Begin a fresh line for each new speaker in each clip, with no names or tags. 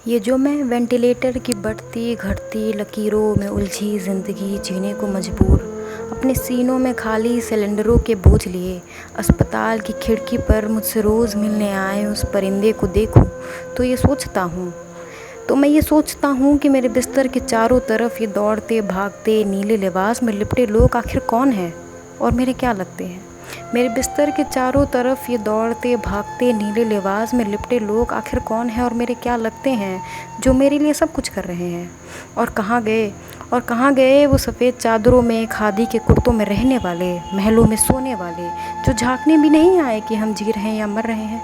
ये जो मैं वेंटिलेटर की बढ़ती घटती लकीरों में उलझी ज़िंदगी जीने को मजबूर, अपने सीनों में खाली सिलेंडरों के बोझ लिए, अस्पताल की खिड़की पर मुझसे रोज़ मिलने आए उस परिंदे को देखूं, तो मैं ये सोचता हूँ कि मेरे बिस्तर के चारों तरफ ये दौड़ते भागते नीले लिबास में लिपटे लोग आखिर कौन हैं और मेरे क्या लगते हैं। मेरे बिस्तर के चारों तरफ ये दौड़ते भागते नीले लिबास में लिपटे लोग आखिर कौन हैं और मेरे क्या लगते हैं, जो मेरे लिए सब कुछ कर रहे हैं। और कहाँ गए वो सफ़ेद चादरों में खादी के कुर्तों में रहने वाले, महलों में सोने वाले, जो झांकने भी नहीं आए कि हम जी रहे हैं या मर रहे हैं।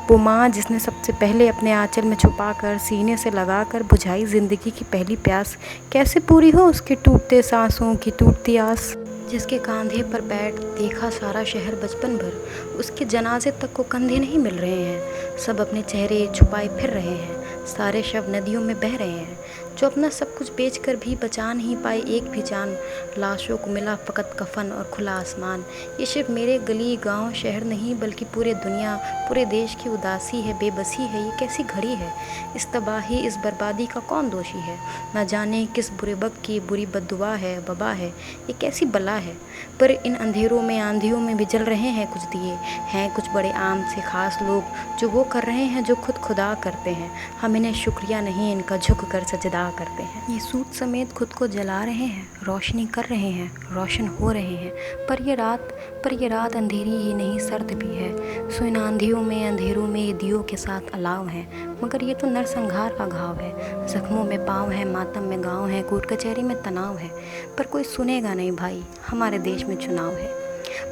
वो माँ जिसने सबसे पहले अपने आंचल में छुपाकर सीने से लगाकर बुझाई ज़िंदगी की पहली प्यास, कैसे पूरी हो उसके टूटते सांसों की टूटती आस। जिसके कांधे पर बैठ देखा सारा शहर बचपन भर, उसके जनाजे तक को कंधे नहीं मिल रहे हैं। सब अपने चेहरे छुपाए फिर रहे हैं, सारे शव नदियों में बह रहे हैं। जो अपना सब कुछ बेचकर भी बचा नहीं पाए एक भी जान, लाशों को मिला फ़कत कफन और खुला आसमान। ये सिर्फ मेरे गली गांव शहर नहीं बल्कि पूरे दुनिया पूरे देश की उदासी है, बेबसी है। ये कैसी घड़ी है, इस तबाही इस बर्बादी का कौन दोषी है। न जाने किस बुरे वक्त की बुरी बद्दुआ है, वबा है, ये कैसी बला है। पर इन अंधेरों में आंधियों में भी जल रहे हैं कुछ दिए, हैं कुछ बड़े आम से ख़ास लोग जो वो कर रहे हैं जो खुद खुदा करते हैं। हम इन्हें शुक्रिया नहीं इनका झुक कर सजदा करते हैं। ये सूट समेत खुद को जला रहे हैं, रोशनी कर रहे हैं, रोशन हो रहे हैं। पर ये रात अंधेरी ही नहीं सर्द भी है। सो इन आंधियों में अंधेरों में ये दियों के साथ अलाव है। मगर ये तो नरसंहार का घाव है। जख्मों में पाँव है, मातम में गाँव है, कोर्ट कचहरी में तनाव है। पर कोई सुनेगा नहीं भाई, हमारे देश में चुनाव है।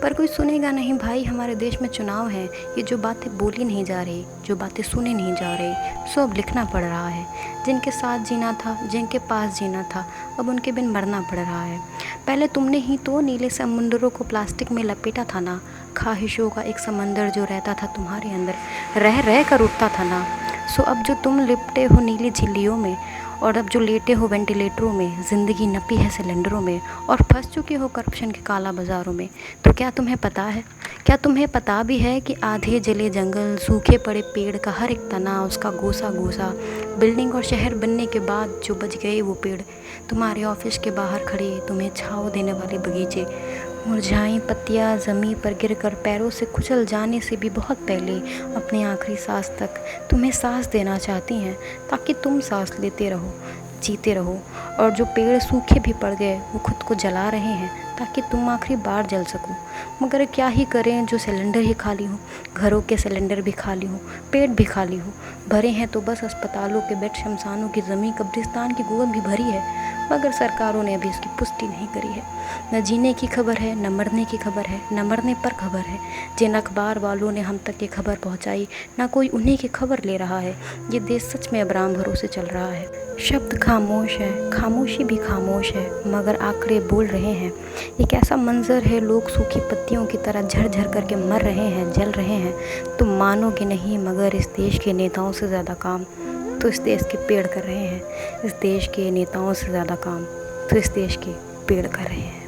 पर कोई सुनेगा नहीं भाई, हमारे देश में चुनाव है। ये जो बातें बोली नहीं जा रही, जो बातें सुने नहीं जा रही, सो अब लिखना पड़ रहा है। जिनके साथ जीना था, जिनके पास जीना था, अब उनके बिन मरना पड़ रहा है। पहले तुमने ही तो नीले समुंदरों को प्लास्टिक में लपेटा था ना, ख्वाहिशों का एक समंदर जो रहता था तुम्हारे अंदर, रह रह कर उठता था ना। सो अब जो तुम लिपटे हो नीली झिल्लियों में, और अब जो लेटे हो वेंटिलेटरों में, ज़िंदगी नपी है सिलेंडरों में, और फंस चुके हो करप्शन के काला बाज़ारों में, तो क्या तुम्हें पता है, क्या तुम्हें पता भी है कि आधे जले जंगल, सूखे पड़े पेड़ का हर एक तना, उसका गोसा गोसा, बिल्डिंग और शहर बनने के बाद जो बच गए वो पेड़, तुम्हारे ऑफिस के बाहर खड़े तुम्हें छाँव देने वाले बगीचे, मुरझाई पत्तियाँ ज़मीं पर गिरकर पैरों से कुचल जाने से भी बहुत पहले अपनी आखिरी सांस तक तुम्हें सांस देना चाहती हैं, ताकि तुम सांस लेते रहो, जीते रहो। और जो पेड़ सूखे भी पड़ गए वो खुद को जला रहे हैं ताकि तुम आखिरी बार जल सको। मगर क्या ही करें जो सिलेंडर ही खाली हो, घरों के सिलेंडर भी खाली हो, पेट भी खाली हो। भरे हैं तो बस अस्पतालों के बेड, शमशानों की ज़मीं, कब्रिस्तान की गोद भी भरी है, मगर सरकारों ने अभी इसकी पुष्टि नहीं करी है। न जीने की खबर है, न मरने की खबर है, न मरने पर खबर है। जिन अखबार वालों ने हम तक ये खबर पहुंचाई, ना कोई उन्हीं की खबर ले रहा है। ये देश सच में अब राम भरोसे चल रहा है। शब्द खामोश है, खामोशी भी खामोश है, मगर आंकड़े बोल रहे हैं। एक ऐसा मंजर है, लोग सूखी पत्तियों की तरह झड़ झड़ करके मर रहे हैं, जल रहे हैं। तुम मानोगे नहीं, मगर इस देश के नेताओं से ज़्यादा काम तो इस देश के पेड़ कर रहे हैं। इस देश के नेताओं से ज़्यादा काम तो इस देश के पेड़ कर रहे हैं।